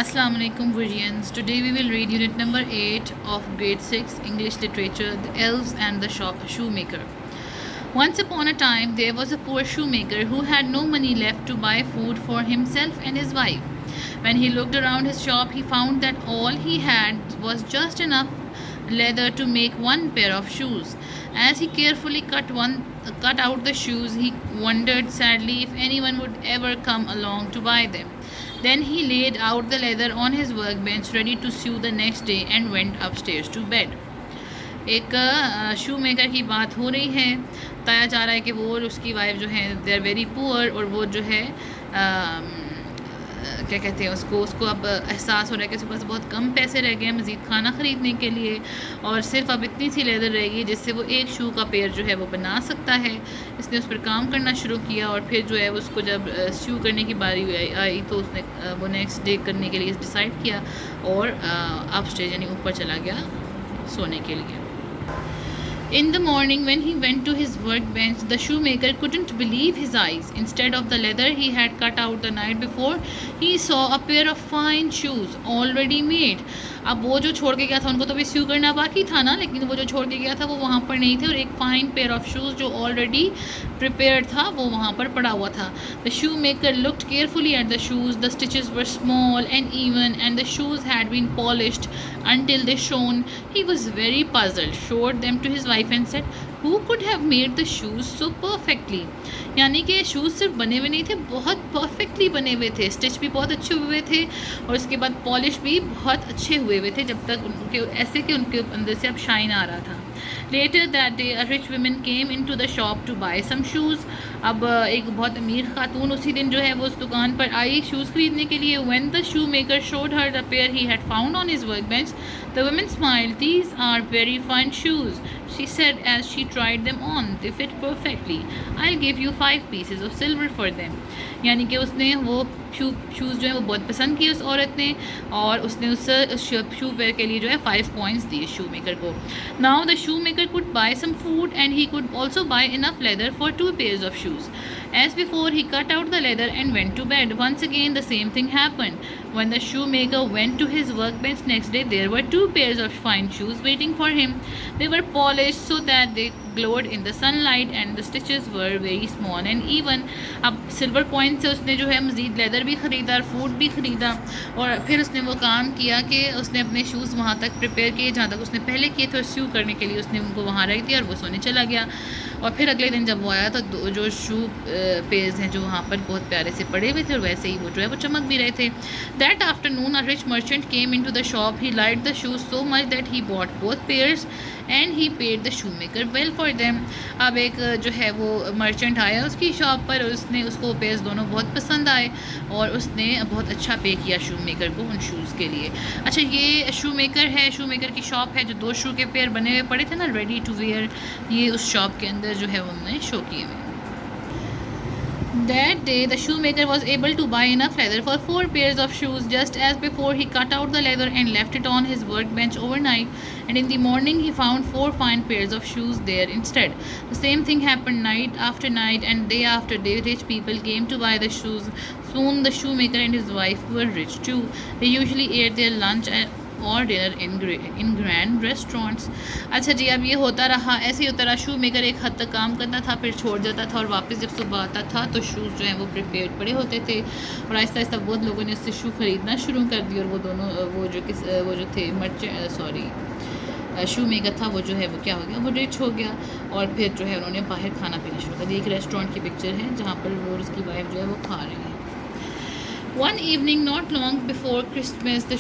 Assalamu alaikum Vizians. Today we will read unit number 8 of grade 6 English literature, The Elves and the Shoemaker. Once upon a time there was a poor shoemaker who had no money left to buy food for himself and his wife. When he looked around his shop he found that all he had was just enough leather to make one pair of shoes. As he carefully cut out the shoes, he wondered sadly if anyone would ever come along to buy them. Then he laid out the leather on his workbench ready to sew the next day and went upstairs to bed. एक शू maker की बात हो रही है. बताया जा रहा है कि वो और उसकी वाइफ जो है दे आर वेरी पुअर, और वो जो है क्या कहते हैं उसको अब एहसास हो रहा है कि उसके पास बहुत कम पैसे रह गए हैं मज़ीद खाना ख़रीदने के लिए, और सिर्फ अब इतनी सी लेदर रहेगी जिससे वो एक शू का पेयर जो है वो बना सकता है. इसने उस पर काम करना शुरू किया और फिर जो है उसको जब शू करने की बारी आई तो उसने वो नेक्स्ट डे करने के लिए डिसाइड किया और अपस्टेज यानी ऊपर चला गया सोने के लिए. In the morning, when he went to his workbench, the shoemaker couldn't believe his eyes. Instead of the leather he had cut out the night before, he saw a pair of fine shoes already made. अब वो जो छोड़ के गया था, उनको तो भी स्यू करना बाकी था ना, लेकिन वो जो छोड़ के गया था वो वहाँ पर नहीं थे, और एक फाइन पेयर ऑफ शूज़ जो ऑलरेडी प्रिपेयर्ड था वो वहाँ पर पड़ा हुआ था. The shoe maker looked carefully at the shoes. The stitches were small and even and the shoes had been polished until they shone. He was very puzzled, showed them to his wife and said, who could have made the shoes so perfectly? यानी कि shoes सिर्फ बने हुए नहीं थे, बहुत perfectly बने हुए थे, स्टिच भी बहुत अच्छे हुए थे और उसके बाद पॉलिश भी बहुत अच्छे हुए थे, जब तक उनके ऐसे कि उनके अंदर से अब शाइन आ रहा था. Later that day, a rich woman came into the shop to buy some shoes. अब एक बहुत अमीर खातून उसी दिन जो है वो उस दुकान पर आई शूज़ खरीदने के लिए. When the shoemaker showed her the pair he had found on his workbench, the woman smiled. These are very fine shoes, she said as she tried them on. They fit perfectly. I'll give you 5 pieces of silver for them. यानी कि उसने वो shoes जो है वो बहुत पसंद किए उस औरत ने, और उसने उस शू पेयर के लिए जो है 5 पॉइंट्स दिए शू मेकर को. Now the shoemaker could buy some food and he could also buy enough leather for 2 pairs of shoes. As before, he cut out the leather and went to bed. Once again, the same thing happened. When the shoemaker went to his workbench next day, there were 2 pairs of fine shoes waiting for him. They were polished so that they glowed in the sunlight and the stitches were very small and even. अब silver coin से उसने जो है मज़ीद leather भी ख़रीदा और food भी ख़रीदा, और फिर उसने वो काम किया कि उसने अपने शूज़ वहाँ तक प्रिपेयर किए जहाँ तक उसने पहले किए थे, और स्यू करने के लिए उसने उनको वहाँ रख दिया और वो सोने चला गया. और फिर अगले दिन जब वो आया तो जो शू पेयर्स हैं जो वहाँ पर बहुत प्यारे से पड़े हुए थे और वैसे ही वो जो है वो चमक भी रहे थे. That afternoon a rich merchant came into the shop. He liked the shoes so much that he bought both pairs and he paid the shoemaker well for them. अब एक जो है वो मर्चेंट आया उसकी shop पर और उसको पेयर्स दोनों बहुत पसंद आए और उसने बहुत अच्छा पे किया शू मेकर को उन शूज़ के लिए. अच्छा, ये शू मेकर है, शू मेकर की शॉप है जो 2 शू के पेयर बने हुए पड़े थे ना रेडी टू वेयर, ये उस शॉप के अंदर जो है उन्होंने शो किए हुए. That day, the shoemaker was able to buy enough leather for 4 pairs of shoes. Just as before, he cut out the leather and left it on his workbench overnight. And in the morning, he found 4 fine pairs of shoes there instead. The same thing happened night after night and day after day. Rich people came to buy the shoes. Soon, the shoemaker and his wife were rich too. They usually ate their lunch और dinner इन grand restaurants. अच्छा जी, अब ये होता रहा, ऐसे ही होता रहा. शू maker एक हद तक काम करता था, फिर छोड़ जाता था और वापस जब सुबह आता था तो शूज़ जो हैं वो प्रिपेयर्ड पड़े होते थे, और आहिस्ता आहिस्ता बहुत लोगों ने उससे शू ख़रीदना शुरू कर दिया. और वो दोनों वो जो थे शू मेकर था वो जो है वो क्या हो गया, वो रिच हो गया, और फिर जो है उन्होंने बाहर खाना पीना शुरू कर दिया. एक रेस्टोरेंट की पिक्चर है जहाँ पर वो और उसकी वाइफ जो है वो खा रहे हैं. One evening, not long before Christmas, the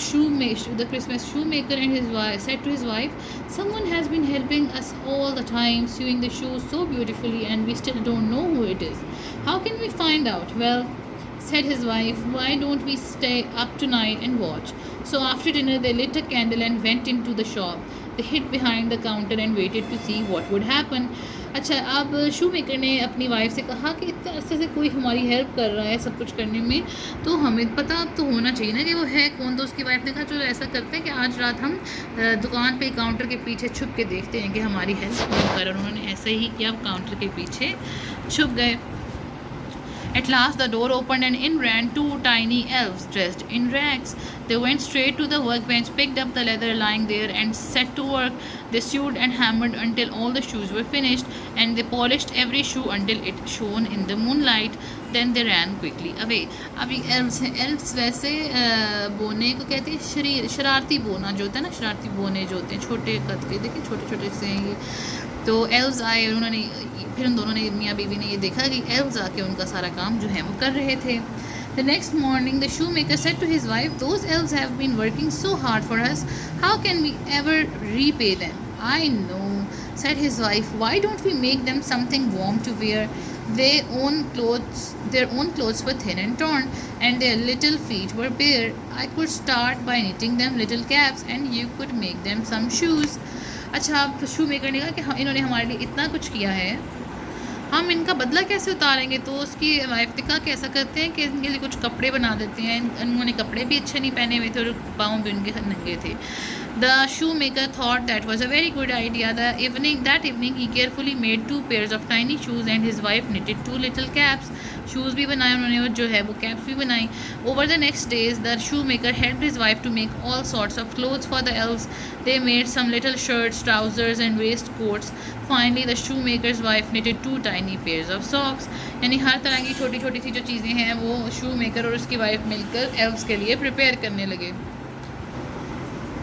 Christmas shoemaker and his wife said to his wife, "Someone has been helping us all the time, sewing the shoes so beautifully, and we still don't know who it is. How can we find out?" "Well," said his wife, "why don't we stay up tonight and watch?" So after dinner, they lit a candle and went into the shop. They hid behind the counter and waited to see what would happen. अच्छा, अब शू maker ने अपनी wife से कहा कि इतने अरसे से कोई हमारी हेल्प कर रहा है सब कुछ करने में, तो हमें पता तो होना चाहिए ना कि वो है कौन. तो उसकी वाइफ ने कहा चलो ऐसा करते हैं कि आज रात हम दुकान पे काउंटर के पीछे छुप के देखते हैं कि हमारी हेल्प कौन कर रहा है. उन्होंने ऐसे ही किया, काउंटर के पीछे छुप गए. At last the door opened and in ran 2 tiny elves dressed in rags. They went straight to the workbench, picked up the leather lying there, and set to work. They sewed and hammered until all the shoes were finished, and they polished every shoe until it shone in the moonlight. Then they ran quickly away. अब ये elves हैं. Elves वैसे बोने को कहते हैं शरारती बोना जो होता है ना, शरारती बोने जो होते हैं छोटे कद के, देखिए छोटे छोटे से हैं ये. तो एल्व्स आए, उन्होंने फिर उन दोनों ने, मियाँ बीवी ने ये देखा कि एल्व्स आके उनका सारा काम जो है वो कर रहे थे. The next morning, the shoemaker said to his wife, "Those elves have been working so hard for us. How can we ever repay them?" "I know," said his wife. "Why don't we make them something warm to wear? Their own clothes were thin and torn, and their little feet were bare. I could start by knitting them little caps, and you could make them some shoes." अच्छा, अब शू maker ने कहा कि इन्होंने हमारे लिए इतना कुछ किया है, हम इनका बदला कैसे उतारेंगे. तो उसकी वाइफ ने कहा कि ऐसा करते हैं कि इनके लिए कुछ कपड़े बना देते हैं. इन्होंने कपड़े भी अच्छे नहीं पहने हुए थे और पाँव भी उनके नंगे थे. The shoemaker thought that was a very good idea. That evening he carefully made 2 pairs of tiny shoes and his wife knitted 2 little caps. Shoes भी बनाए उन्होंने और जो है वो कैप्स भी बनाई. Over the next days, the shoemaker helped his wife to make all sorts of clothes for the elves. They made some little shirts, trousers and waistcoats. Finally, the shoemaker's wife knitted 2 tiny pairs of socks. यानी हर तरह की छोटी छोटी सी जो चीज़ें हैं वो shoemaker और उसकी वाइफ मिलकर elves के लिए प्रिपेयर करने लगे.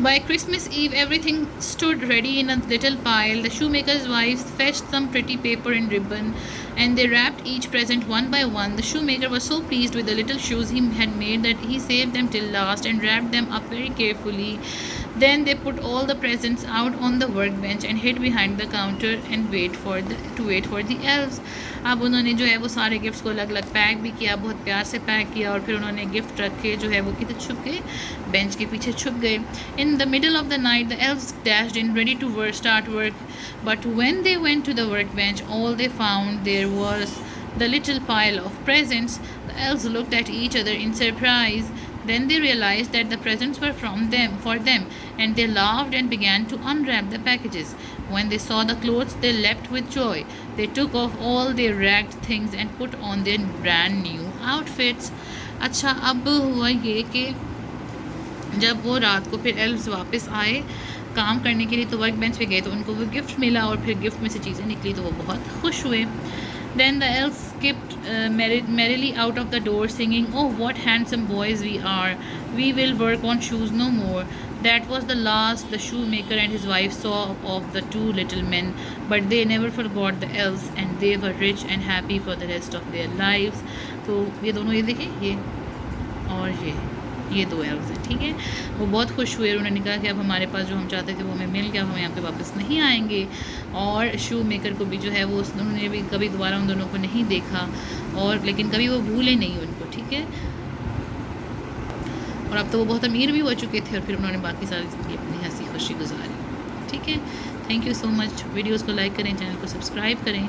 By Christmas Eve, everything stood ready in a little pile. The shoemaker's wife fetched some pretty paper and ribbon, and they wrapped each present one by one. The shoemaker was so pleased with the little shoes he had made that he saved them till last and wrapped them up very carefully. Then they put all the presents out on the workbench and hid behind the counter and wait for the elves. अब उन्होंने जो है वो सारे gifts को अलग अलग pack भी किया, बहुत प्यार से पैक किया, और फिर उन्होंने गिफ्ट रख के जो है वो किधर छुप गए, बेंच के पीछे छुप गए. In the middle of the night, the elves dashed in, ready to start work. But when they went to the workbench, all they found there was the little pile of presents. The elves looked at each other in surprise. Then they realized that the presents were for them, and they laughed and began to unwrap the packages. When they saw the clothes, they leapt with joy. They took off all their ragged things and put on their brand new outfits. अच्छा, अब हुआ ये कि जब वो रात को फिर एल्व्स वापस आए काम करने के लिए, तो वर्क बेंच पे गए तो उनको वो गिफ्ट मिला, और फिर गिफ्ट में से चीज़ें निकली तो वो बहुत खुश हुए. Then the elves skipped merrily out of the door, singing, "Oh, what handsome boys we are! We will work on shoes no more." That was the last the shoemaker and his wife saw of the 2 little men, but they never forgot the elves, and they were rich and happy for the rest of their lives. तो ये दोनों, ये देखें, ये और ये 2 elves हैं, ठीक है. वो बहुत खुश हुए और उन्होंने कहा कि अब हमारे पास जो हम चाहते थे वो हमें मिल गया, हम यहाँ पे वापस नहीं आएंगे. और शू मेकर को भी जो है वो उन्होंने भी कभी दोबारा उन दोनों को नहीं देखा, और लेकिन कभी वो भूले नहीं उनको, ठीक है. और अब तो वो बहुत अमीर भी हो चुके थे, और फिर उन्होंने बाकी सारी ज़िंदगी अपनी हंसी खुशी गुजारी, ठीक है. Thank you so much. Videos को लाइक करें, चैनल को सब्सक्राइब करें.